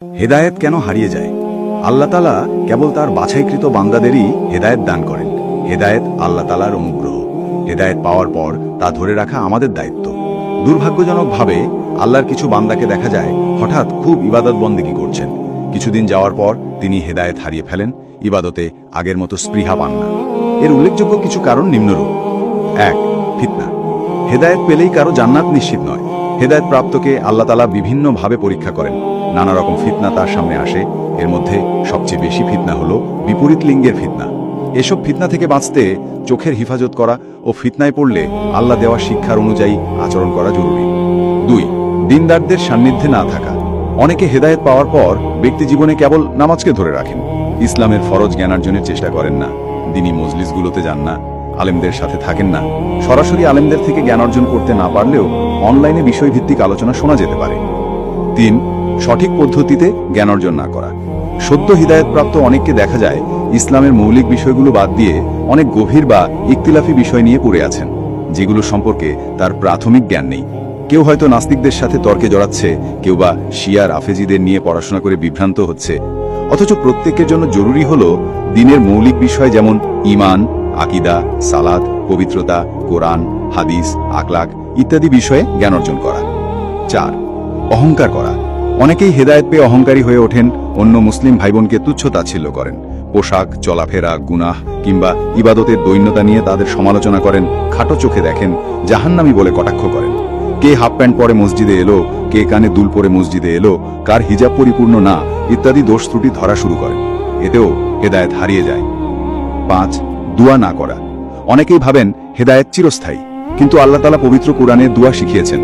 হেদায়েত কেন হারিয়ে যায়? আল্লাহ তাআলা কেবল তার বাছাইকৃত বান্দাদেরই হেদায়েত দান করেন। হেদায়েত আল্লাহ তাআলার অনুগ্রহ। হেদায়েত পাওয়ার পর তা ধরে রাখা আমাদের দায়িত্ব। দুর্ভাগ্যজনকভাবে আল্লাহর কিছু বান্দাকে দেখা যায় হঠাৎ খুব ইবাদত বন্দেগী করছেন, কিছুদিন যাওয়ার পর তিনি হেদায়েত হারিয়ে ফেলেন, ইবাদতে আগের মতো স্পৃহা পান না। এর উল্লেখযোগ্য কিছু কারণ নিম্নরূপ। ১. ফিতনা। হেদায়েত পেলেই কারো জান্নাত নিশ্চিত নয়। হেদায়েত প্রাপ্তকে আল্লাহ তাআলা বিভিন্নভাবে পরীক্ষা করেন। নানা রকম ফিতনা তার সামনে আসে। এর মধ্যে সবচেয়ে বেশি ফিতনা হলো বিপরীত লিঙ্গের ফিতনা। এসব ফিতনা থেকে বাঁচতে চোখের হিফাজত করা ও ফিতনায় পড়লে আল্লাহ দেওয়া শিক্ষার অনুযায়ী আচরণ করা জরুরি। ২. দিনদারদের সান্নিধ্যে না থাকা। অনেকে হেদায়েত পাওয়ার পর ব্যক্তি জীবনে কেবল নামাজকে ধরে রাখেন, ইসলামের ফরজ জ্ঞানার্জনের চেষ্টা করেন না, দিনী মজলিসগুলোতে যান না, আলেমদের সাথে থাকেন না। সরাসরি আলেমদের থেকে জ্ঞান অর্জন করতে না পারলেও অনলাইনে বিষয়ভিত্তিক আলোচনা শোনা যেতে পারে। ৩. সঠিক পদ্ধতিতে জ্ঞান অর্জন না করা। সদ্য হিদায়তপ্রাপ্ত অনেককে দেখা যায় ইসলামের মৌলিক বিষয়গুলো বাদ দিয়ে অনেক গভীর বা ইখতিলাফি বিষয় নিয়ে পড়ে আছেন, যেগুলো সম্পর্কে তার প্রাথমিক জ্ঞান নেই। কেউ হয়তো নাস্তিকদের সাথে তর্কে জড়াচ্ছে, কেউ বা শিয়া রাফেজিদের নিয়ে পড়াশোনা করে বিভ্রান্ত হচ্ছে। অথচ প্রত্যেকের জন্য জরুরি হলো দ্বীনের মৌলিক বিষয় যেমন ঈমান, আকীদা, সালাত, পবিত্রতা, কোরআন, হাদিস, আখলাক ইত্যাদি বিষয়ে জ্ঞান অর্জন করা। ৪. অহংকার করা। অনেকেই হেদায়েত পেয়ে অহংকারী হয়ে ওঠেন, অন্য মুসলিম ভাইবোনকে তুচ্ছ তাচ্ছিল্য করেন। পোশাক, চলাফেরা, গুনাহ কিংবা ইবাদতের দৈন্যতা নিয়ে তাদের সমালোচনা করেন, খাটো চোখে দেখেন, জাহান্নামী বলে কটাক্ষ করেন। কে হাফ প্যান্ট পরে মসজিদে এলো, কে কানে দুল পরে মসজিদে এলো, কার হিজাব পরিপূর্ণ না ইত্যাদি দোষ ত্রুটি ধরা শুরু করেন। এতেও হেদায়েত হারিয়ে যায়। ৫. দুয়া না করা। অনেকেই ভাবেন হেদায়েত চিরস্থায়ী, কিন্তু আল্লাহ তাআলা পবিত্র কোরআনে দুয়া শিখিয়েছেন,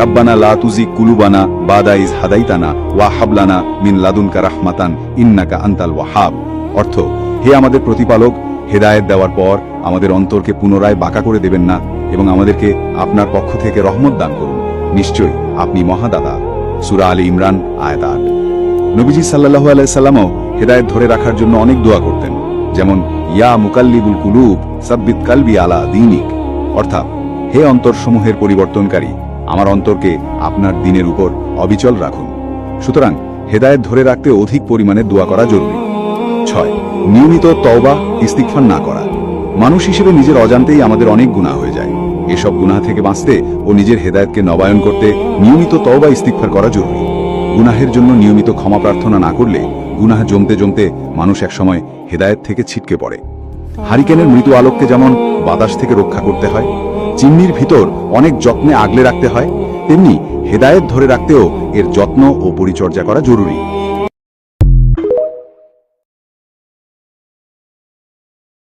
রাব্বানা লা তুজিগ কুলুবানা বাদা ইজ হাদাইতানা ওয়া হাবলানা মিন লাদুনকা রাহমাতান ইন্নাকা আনতাল ওয়াহাব। অর্থ, হে আমাদের প্রতিপালক, হেদায়েত দেওয়ার পর আমাদের অন্তরকে পুনরায় বাঁকা করে দেবেন না এবং আমাদেরকে আপনার পক্ষ থেকে রহমত দান করুন, নিশ্চয়ই আপনি মহাদাতা। সূরা আলে ইমরান আয়াত ৮। নবীজি সাল্লাল্লাহু আলাইহি সাল্লামও হেদায়েত ধরে রাখার জন্য অনেক দোয়া করতেন, যেমন ইয়া মুকাল্লিবুল কুলুব সাব্বিত কালবি আলা দীনিক, অর্থাৎ হে অন্তরসমূহের পরিবর্তনকারী, আমার অন্তরকে আপনার দ্বীনের উপর অবিচল রাখুন। সুতরাং হেদায়েত ধরে রাখতে অধিক পরিমাণে দোয়া করা জরুরি। ৬. নিয়মিত তওবা ইস্তিগফার না করা। মানুষ হিসেবে নিজের অজান্তেই আমাদের অনেক গুনাহ হয়ে যায়। এসব গুনাহ থেকে বাঁচতে ও নিজের হেদায়েতকে নবায়ন করতে নিয়মিত তওবা ইস্তিগফার করা জরুরি। গুনাহের জন্য নিয়মিত ক্ষমা প্রার্থনা না করলে গুনাহ জমতে জমতে মানুষ একসময় হেদায়েত থেকে ছিটকে পড়ে। হারিকেনের মৃদু আলোককে যেমন বাতাস থেকে রক্ষা করতে হয়, চিমনির ভিতর অনেক যত্নে আগলে রাখতে হয়, তেমনি হেদায়েত ধরে রাখতেও এর যত্ন ও পরিচর্যা করা জরুরি।